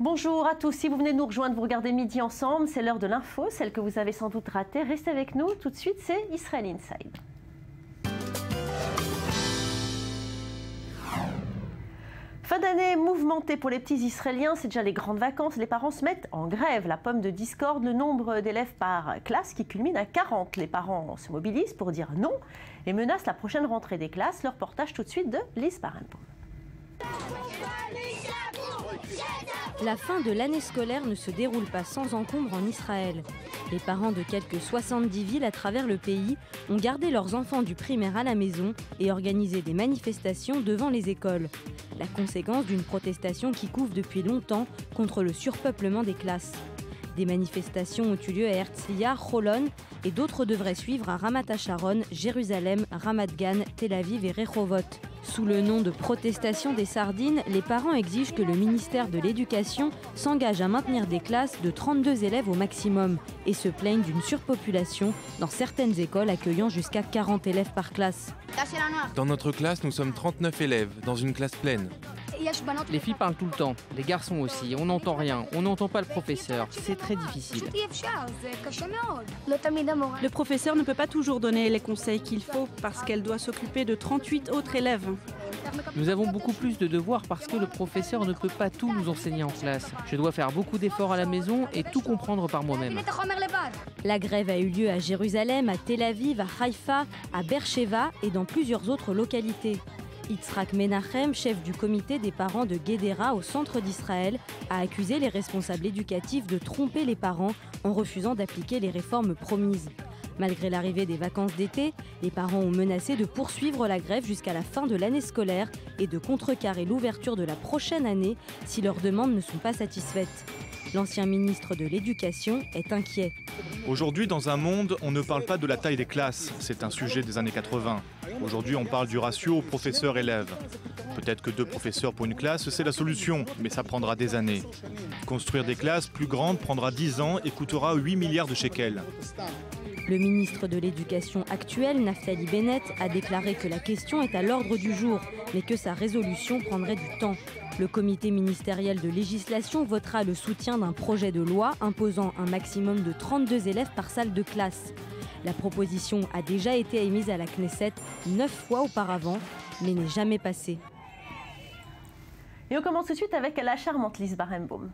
Bonjour à tous, si vous venez de nous rejoindre, vous regardez Midi Ensemble, c'est l'heure de l'info, celle que vous avez sans doute ratée. Restez avec nous, tout de suite c'est Israel Inside. Fin d'année mouvementée pour les petits Israéliens, c'est déjà les grandes vacances, les parents se mettent en grève. La pomme de discorde, le nombre d'élèves par classe qui culmine à 40. Les parents se mobilisent pour dire non et menacent la prochaine rentrée des classes. Le reportage tout de suite de Lise Barenboim. La fin de l'année scolaire ne se déroule pas sans encombre en Israël. Les parents de quelques 70 villes à travers le pays ont gardé leurs enfants du primaire à la maison et organisé des manifestations devant les écoles. La conséquence d'une protestation qui couve depuis longtemps contre le surpeuplement des classes. Des manifestations ont eu lieu à Herzliya, Holon et d'autres devraient suivre à Ramat HaSharon, Jérusalem, Ramat Gan, Tel Aviv et Rehovot. Sous le nom de protestation des sardines, les parents exigent que le ministère de l'Éducation s'engage à maintenir des classes de 32 élèves au maximum et se plaignent d'une surpopulation dans certaines écoles accueillant jusqu'à 40 élèves par classe. Dans notre classe, nous sommes 39 élèves, dans une classe pleine. Les filles parlent tout le temps, les garçons aussi, on n'entend rien, on n'entend pas le professeur, c'est très difficile. Le professeur ne peut pas toujours donner les conseils qu'il faut parce qu'elle doit s'occuper de 38 autres élèves. Nous avons beaucoup plus de devoirs parce que le professeur ne peut pas tout nous enseigner en classe. Je dois faire beaucoup d'efforts à la maison et tout comprendre par moi-même. La grève a eu lieu à Jérusalem, à Tel Aviv, à Haïfa, à Beersheva et dans plusieurs autres localités. Yitzhak Menachem, chef du comité des parents de Guédéra au centre d'Israël, a accusé les responsables éducatifs de tromper les parents en refusant d'appliquer les réformes promises. Malgré l'arrivée des vacances d'été, les parents ont menacé de poursuivre la grève jusqu'à la fin de l'année scolaire et de contrecarrer l'ouverture de la prochaine année si leurs demandes ne sont pas satisfaites. L'ancien ministre de l'Éducation est inquiet. Aujourd'hui, dans un monde, on ne parle pas de la taille des classes. C'est un sujet des années 80. Aujourd'hui, on parle du ratio professeur-élève. Peut-être que 2 professeurs pour une classe, c'est la solution, mais ça prendra des années. Construire des classes plus grandes prendra 10 ans et coûtera 8 milliards de shekels. Le ministre de l'Éducation actuel, Naftali Bennett, a déclaré que la question est à l'ordre du jour, mais que sa résolution prendrait du temps. Le comité ministériel de législation votera le soutien d'un projet de loi imposant un maximum de 32 élèves par salle de classe. La proposition a déjà été émise à la Knesset 9 fois auparavant, mais n'est jamais passée. Et on commence tout de suite avec la charmante Lise Barenboim.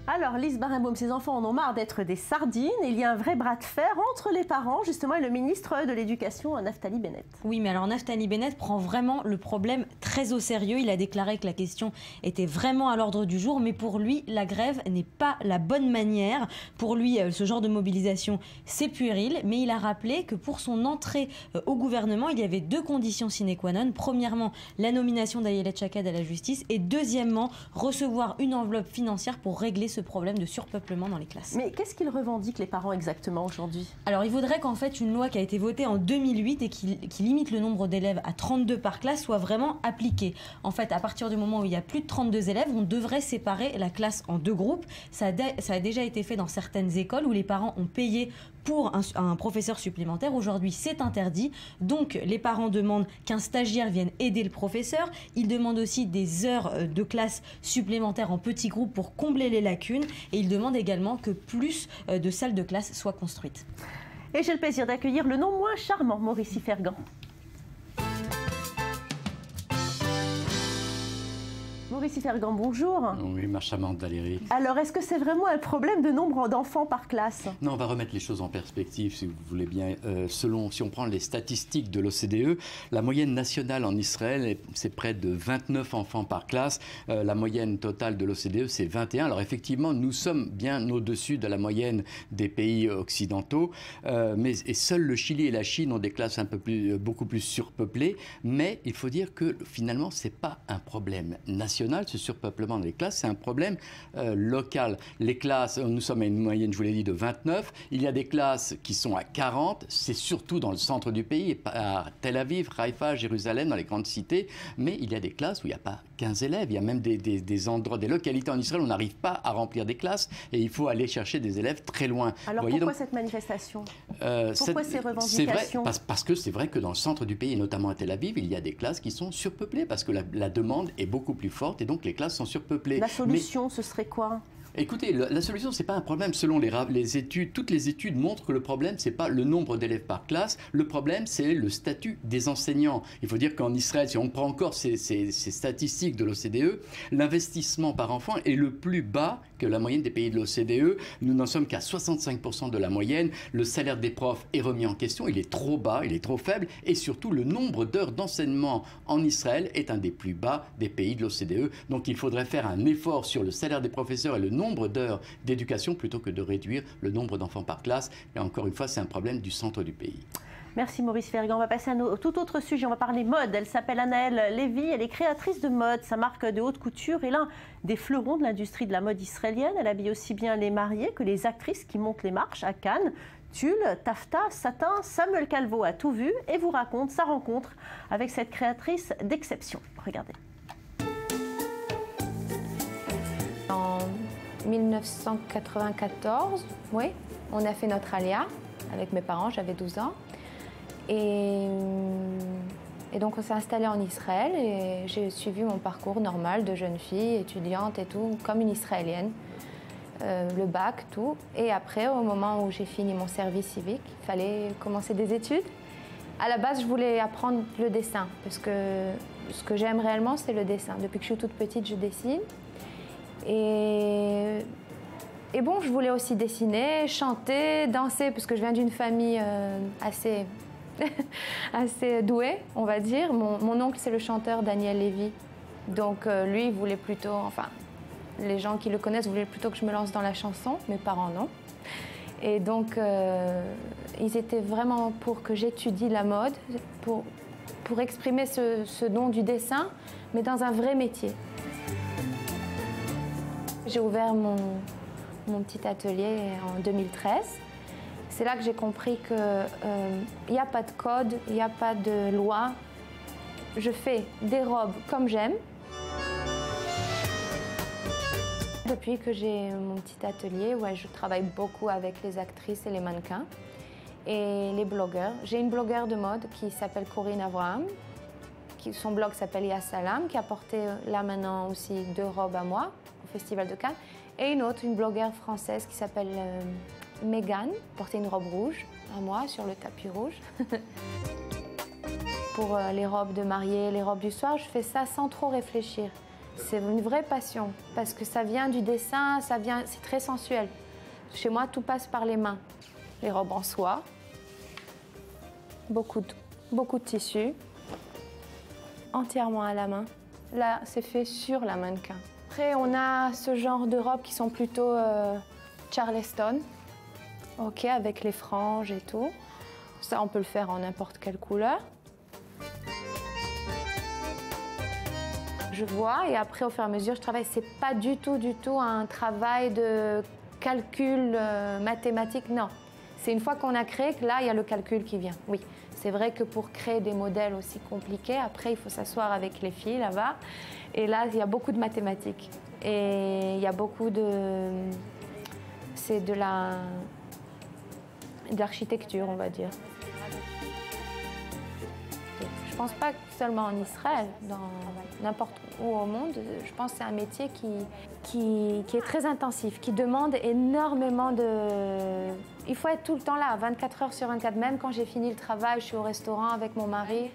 Alors, Lise Barenboim, ses enfants en ont marre d'être des sardines. Il y a un vrai bras de fer entre les parents, justement, et le ministre de l'Éducation, Naftali Bennett. Oui, mais alors Naftali Bennett prend vraiment le problème très au sérieux. Il a déclaré que la question était vraiment à l'ordre du jour, mais pour lui, la grève n'est pas la bonne manière. Pour lui, ce genre de mobilisation, c'est puéril, mais il a rappelé que pour son entrée au gouvernement, il y avait 2 conditions sine qua non. Premièrement, la nomination d'Ayelet Shaked à la justice, et deuxièmement, recevoir une enveloppe financière pour régler ce problème de surpeuplement dans les classes. Mais qu'est-ce qu'ils revendiquent les parents exactement aujourd'hui? Alors il voudrait qu'en fait une loi qui a été votée en 2008 et qui limite le nombre d'élèves à 32 par classe soit vraiment appliquée. En fait, à partir du moment où il y a plus de 32 élèves, on devrait séparer la classe en 2 groupes. Ça a déjà été fait dans certaines écoles où les parents ont payé pour un professeur supplémentaire. Aujourd'hui, c'est interdit. Donc, les parents demandent qu'un stagiaire vienne aider le professeur. Ils demandent aussi des heures de classe supplémentaires en petits groupes pour combler les lacunes. Et ils demandent également que plus de salles de classe soient construites. Et j'ai le plaisir d'accueillir le non moins charmant Maurice Fergan. Maurice Fergan, bonjour. Oui, ma charmante Valérie. Alors, est-ce que c'est vraiment un problème de nombre d'enfants par classe? Non, on va remettre les choses en perspective, si vous voulez bien. Si on prend les statistiques de l'OCDE, la moyenne nationale en Israël, c'est près de 29 enfants par classe. La moyenne totale de l'OCDE, c'est 21. Alors, effectivement, nous sommes bien au-dessus de la moyenne des pays occidentaux. Et seuls le Chili et la Chine ont des classes beaucoup plus surpeuplées. Mais il faut dire que, finalement, ce n'est pas un problème national. national, ce surpeuplement des classes, c'est un problème local. Les classes, nous sommes à une moyenne, je vous l'ai dit, de 29. Il y a des classes qui sont à 40. C'est surtout dans le centre du pays, à Tel Aviv, Haïfa, Jérusalem, dans les grandes cités. Mais il y a des classes où il n'y a pas 15 élèves. Il y a même des endroits, des localités en Israël où on n'arrive pas à remplir des classes et il faut aller chercher des élèves très loin. Alors pourquoi cette manifestation? Pourquoi ces revendications? Parce que c'est vrai que dans le centre du pays, et notamment à Tel Aviv, il y a des classes qui sont surpeuplées parce que la demande est beaucoup plus forte et donc les classes sont surpeuplées. La solution, ce serait quoi? Écoutez, la solution, ce n'est pas un problème. Selon les études, toutes les études montrent que le problème, ce n'est pas le nombre d'élèves par classe. Le problème, c'est le statut des enseignants. Il faut dire qu'en Israël, si on prend encore ces statistiques de l'OCDE, l'investissement par enfant est le plus bas que la moyenne des pays de l'OCDE. Nous n'en sommes qu'à 65% de la moyenne. Le salaire des profs est remis en question. Il est trop bas, il est trop faible. Et surtout, le nombre d'heures d'enseignement en Israël est un des plus bas des pays de l'OCDE. Donc, il faudrait faire un effort sur le salaire des professeurs et le nombre d'heures d'éducation plutôt que de réduire le nombre d'enfants par classe. Et encore une fois, c'est un problème du centre du pays. Merci Maurice Fergan. On va passer à un tout autre sujet. On va parler mode. Elle s'appelle Anaëlle Lévy. Elle est créatrice de mode. Sa marque de haute couture est l'un des fleurons de l'industrie de la mode israélienne. Elle habille aussi bien les mariés que les actrices qui montent les marches à Cannes. Tulle, taffetas, satin, Samuel Calvo a tout vu et vous raconte sa rencontre avec cette créatrice d'exception. Regardez. En 1994, oui, on a fait notre alia avec mes parents, j'avais 12 ans. Et donc on s'est installé en Israël et j'ai suivi mon parcours normal de jeune fille, étudiante et tout, comme une Israélienne. Le bac, tout. Et après, au moment où j'ai fini mon service civique, il fallait commencer des études. À la base, je voulais apprendre le dessin parce que ce que j'aime réellement, c'est le dessin. Depuis que je suis toute petite, je dessine. Et bon, je voulais aussi dessiner, chanter, danser, parce que je viens d'une famille assez douée, on va dire. Mon oncle, c'est le chanteur Daniel Lévy. Donc lui, il voulait plutôt, enfin, les gens qui le connaissent voulaient plutôt que je me lance dans la chanson, mes parents non. Et donc, ils étaient vraiment pour que j'étudie la mode, pour exprimer ce don du dessin, mais dans un vrai métier. J'ai ouvert mon petit atelier en 2013. C'est là que j'ai compris qu'il n'y a pas de code, il n'y a pas de loi. Je fais des robes comme j'aime. Depuis que j'ai mon petit atelier, ouais, je travaille beaucoup avec les actrices et les mannequins et les blogueurs. J'ai une blogueur de mode qui s'appelle Corinne Abraham. Son blog s'appelle Yassalam, qui a porté là maintenant aussi 2 robes à moi au Festival de Cannes. Et une autre, une blogueur française qui s'appelle Megan, portait une robe rouge à moi sur le tapis rouge. Pour les robes de mariée, les robes du soir, je fais ça sans trop réfléchir. C'est une vraie passion parce que ça vient du dessin, c'est très sensuel. Chez moi, tout passe par les mains. Les robes en soie, beaucoup de tissu, entièrement à la main. Là, c'est fait sur la mannequin. Après, on a ce genre de robes qui sont plutôt Charleston, ok, avec les franges et tout. Ça, on peut le faire en n'importe quelle couleur. Je vois et après, au fur et à mesure, je travaille. C'est pas du tout un travail de calcul mathématique, non. C'est une fois qu'on a créé que là, il y a le calcul qui vient, oui. C'est vrai que pour créer des modèles aussi compliqués, après, il faut s'asseoir avec les filles là-bas. Et là, il y a beaucoup de mathématiques. Et il y a beaucoup de... C'est de l'architecture, on va dire. Je pense pas seulement en Israël, dans n'importe où au monde. Je pense que c'est un métier qui est très intensif, qui demande énormément de... Il faut être tout le temps là, 24 heures sur 24. Même quand j'ai fini le travail, je suis au restaurant avec mon mari.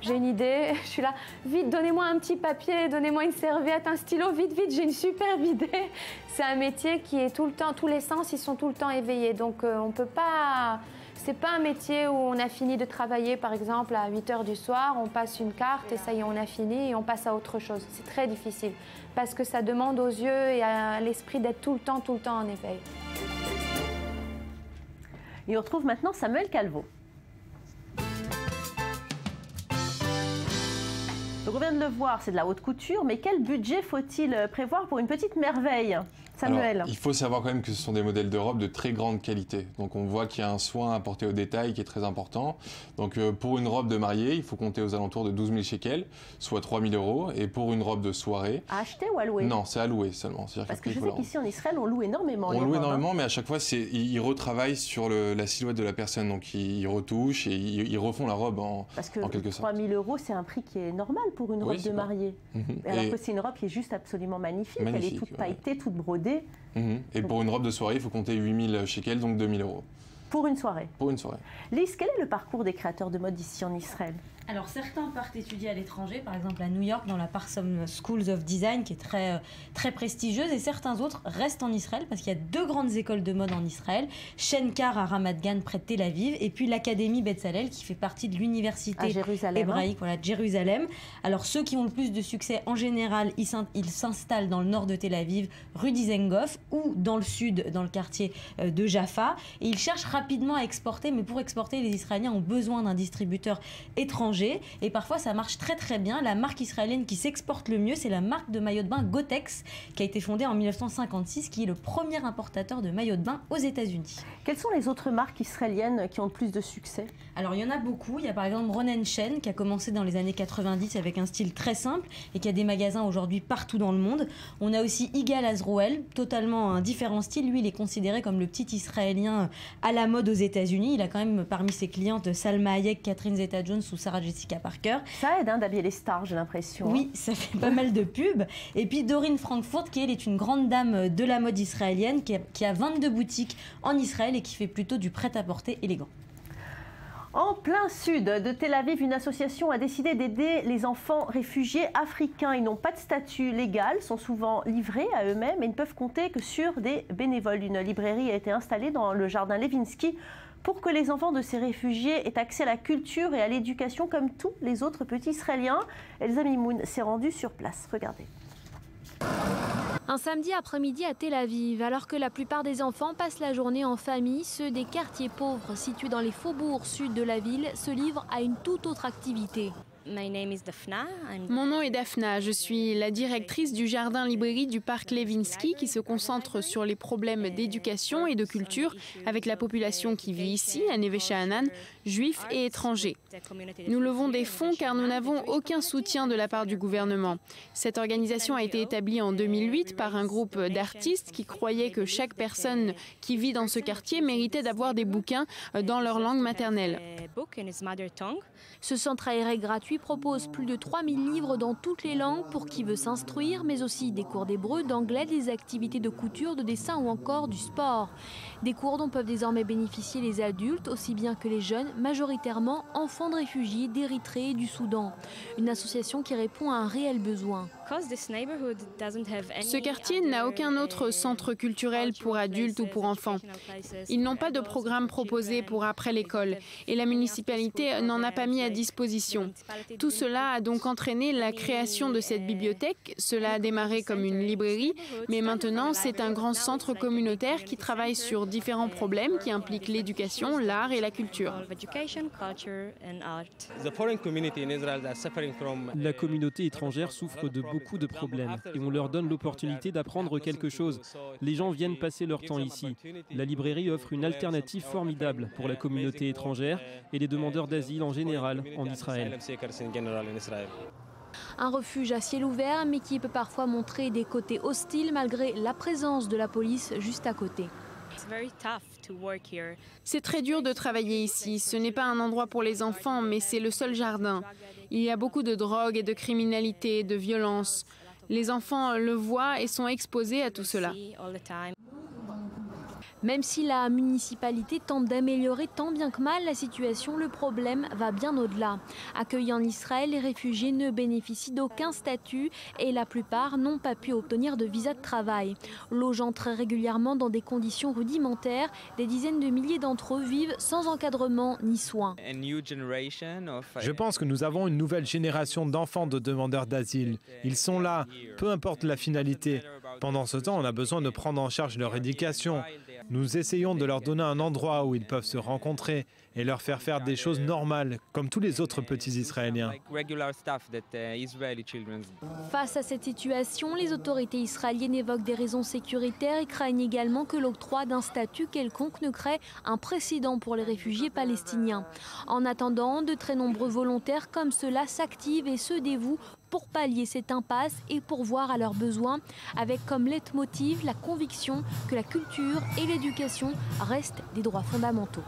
J'ai une idée, je suis là, vite, donnez-moi un petit papier, donnez-moi une serviette, un stylo, vite, j'ai une superbe idée. C'est un métier qui est tout le temps, tous les sens, ils sont tout le temps éveillés. Donc on peut pas... C'est pas un métier où on a fini de travailler, par exemple, à 8 h du soir, on passe une carte et ça y est, on a fini et on passe à autre chose. C'est très difficile parce que ça demande aux yeux et à l'esprit d'être tout le temps en éveil. Et on retrouve maintenant Samuel Calvo. Donc on vient de le voir, c'est de la haute couture, mais quel budget faut-il prévoir pour une petite merveille? Samuel. Alors, il faut savoir quand même que ce sont des modèles de robes de très grande qualité. Donc on voit qu'il y a un soin apporté au détail qui est très important. Donc pour une robe de mariée, il faut compter aux alentours de 12 000 shekels, soit 3 000 €. Et pour une robe de soirée... À acheter ou à louer? Non, c'est à louer seulement. Parce que je sais qu'ici en Israël, on loue énormément. On loue énormément, mais à chaque fois, ils retravaillent sur la silhouette de la personne. Donc ils retouchent et ils refont la robe en quelque sorte. 3 000 €, c'est un prix qui est normal pour une robe de mariée. Alors que c'est une robe qui est juste absolument magnifique. Elle est toute pailletée, toute brodée. Et pour une robe de soirée, il faut compter 8 000 shekels, donc 2 000 €. Pour une soirée. Pour une soirée. Lise, quel est le parcours des créateurs de mode ici en Israël? Alors certains partent étudier à l'étranger, par exemple à New York dans la Parsons School of Design qui est très prestigieuse, et certains autres restent en Israël parce qu'il y a 2 grandes écoles de mode en Israël, Shenkar à Ramat Gan près de Tel Aviv, et puis l'Académie Betzalel qui fait partie de l'université hébraïque de Jérusalem. Alors ceux qui ont le plus de succès en général, ils s'installent dans le nord de Tel Aviv, rue Dizengoff, ou dans le sud, dans le quartier de Jaffa, et ils cherchent rapidement à exporter, mais pour exporter, les Israéliens ont besoin d'un distributeur étranger. Et parfois ça marche très bien. La marque israélienne qui s'exporte le mieux, c'est la marque de maillot de bain Gotex, qui a été fondée en 1956, qui est le premier importateur de maillots de bain aux États-Unis. Quelles sont les autres marques israéliennes qui ont le plus de succès? Alors il y en a beaucoup. Il y a par exemple Ronen Shen qui a commencé dans les années 90 avec un style très simple et qui a des magasins aujourd'hui partout dans le monde. On a aussi Igal Azroel, totalement un différent style. Lui, il est considéré comme le petit Israélien à la mode aux États-Unis. Il a quand même parmi ses clientes Salma Hayek, Catherine Zeta-Jones ou Sarah Jessica Parker. Ça aide d'habiller les stars, j'ai l'impression. Oui, ça fait pas mal de pubs. Et puis Doreen Frankfurt, qui elle est une grande dame de la mode israélienne, qui a 22 boutiques en Israël et qui fait plutôt du prêt-à-porter élégant. En plein sud de Tel Aviv, une association a décidé d'aider les enfants réfugiés africains. Ils n'ont pas de statut légal, sont souvent livrés à eux-mêmes et ne peuvent compter que sur des bénévoles. Une librairie a été installée dans le jardin Levinsky pour que les enfants de ces réfugiés aient accès à la culture et à l'éducation comme tous les autres petits Israéliens. Elsa Mimoun s'est rendue sur place. Regardez. Un samedi après-midi à Tel Aviv, alors que la plupart des enfants passent la journée en famille, ceux des quartiers pauvres situés dans les faubourgs sud de la ville se livrent à une toute autre activité. Mon nom est Daphna, je suis la directrice du jardin librairie du parc Levinsky qui se concentre sur les problèmes d'éducation et de culture avec la population qui vit ici, à Neve Sha'anan, juifs et étrangers. Nous levons des fonds car nous n'avons aucun soutien de la part du gouvernement. Cette organisation a été établie en 2008 par un groupe d'artistes qui croyaient que chaque personne qui vit dans ce quartier méritait d'avoir des bouquins dans leur langue maternelle. Ce centre aéré gratuit propose plus de 3000 livres dans toutes les langues pour qui veut s'instruire, mais aussi des cours d'hébreu, d'anglais, des activités de couture, de dessin ou encore du sport. Des cours dont peuvent désormais bénéficier les adultes, aussi bien que les jeunes, majoritairement enfants de réfugiés d'Érythrée et du Soudan. Une association qui répond à un réel besoin. Ce quartier n'a aucun autre centre culturel pour adultes ou pour enfants. Ils n'ont pas de programme proposé pour après l'école et la municipalité n'en a pas mis à disposition. Tout cela a donc entraîné la création de cette bibliothèque. Cela a démarré comme une librairie, mais maintenant c'est un grand centre communautaire qui travaille sur différents problèmes qui impliquent l'éducation, l'art et la culture. La communauté étrangère souffre de beaucoup de problèmes et on leur donne l'opportunité d'apprendre quelque chose. Les gens viennent passer leur temps ici. La librairie offre une alternative formidable pour la communauté étrangère et les demandeurs d'asile en général en Israël. Un refuge à ciel ouvert, mais qui peut parfois montrer des côtés hostiles malgré la présence de la police juste à côté. C'est très dur de travailler ici. Ce n'est pas un endroit pour les enfants, mais c'est le seul jardin. Il y a beaucoup de drogue et de criminalité, de violence. Les enfants le voient et sont exposés à tout cela. Même si la municipalité tente d'améliorer tant bien que mal la situation, le problème va bien au-delà. Accueillis en Israël, les réfugiés ne bénéficient d'aucun statut et la plupart n'ont pas pu obtenir de visa de travail. Logeant très régulièrement dans des conditions rudimentaires, des dizaines de milliers d'entre eux vivent sans encadrement ni soins. Je pense que nous avons une nouvelle génération d'enfants de demandeurs d'asile. Ils sont là, peu importe la finalité. Pendant ce temps, on a besoin de prendre en charge leur éducation. Nous essayons de leur donner un endroit où ils peuvent se rencontrer et leur faire faire des choses normales, comme tous les autres petits Israéliens. Face à cette situation, les autorités israéliennes évoquent des raisons sécuritaires et craignent également que l'octroi d'un statut quelconque ne crée un précédent pour les réfugiés palestiniens. En attendant, de très nombreux volontaires comme ceux-là s'activent et se dévouent pour pallier cette impasse et pourvoir à leurs besoins, avec comme leitmotiv la conviction que la culture et l'éducation restent des droits fondamentaux.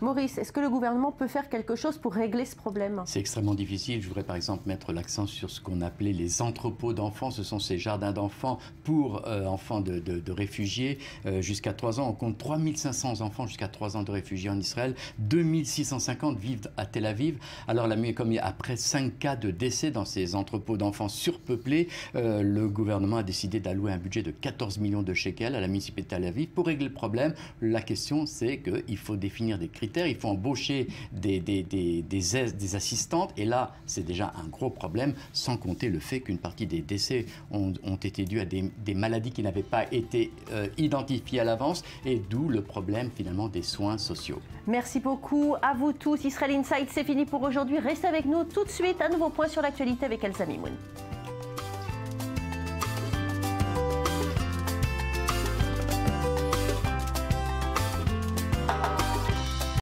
Maurice, est-ce que le gouvernement peut faire quelque chose pour régler ce problème? C'est extrêmement difficile. Je voudrais par exemple mettre l'accent sur ce qu'on appelait les entrepôts d'enfants. Ce sont ces jardins d'enfants pour enfants de réfugiés jusqu'à 3 ans. On compte 3500 enfants jusqu'à 3 ans de réfugiés en Israël. 2650 vivent à Tel Aviv. Alors comme il y a après 5 cas de décès dans ces entrepôts d'enfants surpeuplés, le gouvernement a décidé d'allouer un budget de 14 millions de shekels à la municipalité de Tel Aviv pour régler le problème. La question, c'est qu'il faut définir des critères. Il faut embaucher des assistantes et là c'est déjà un gros problème, sans compter le fait qu'une partie des décès ont été dus à des maladies qui n'avaient pas été identifiées à l'avance et d'où le problème finalement des soins sociaux. Merci beaucoup à vous tous. Israel Insight, c'est fini pour aujourd'hui. Restez avec nous tout de suite. Un nouveau point sur l'actualité avec Elsa Mimoun.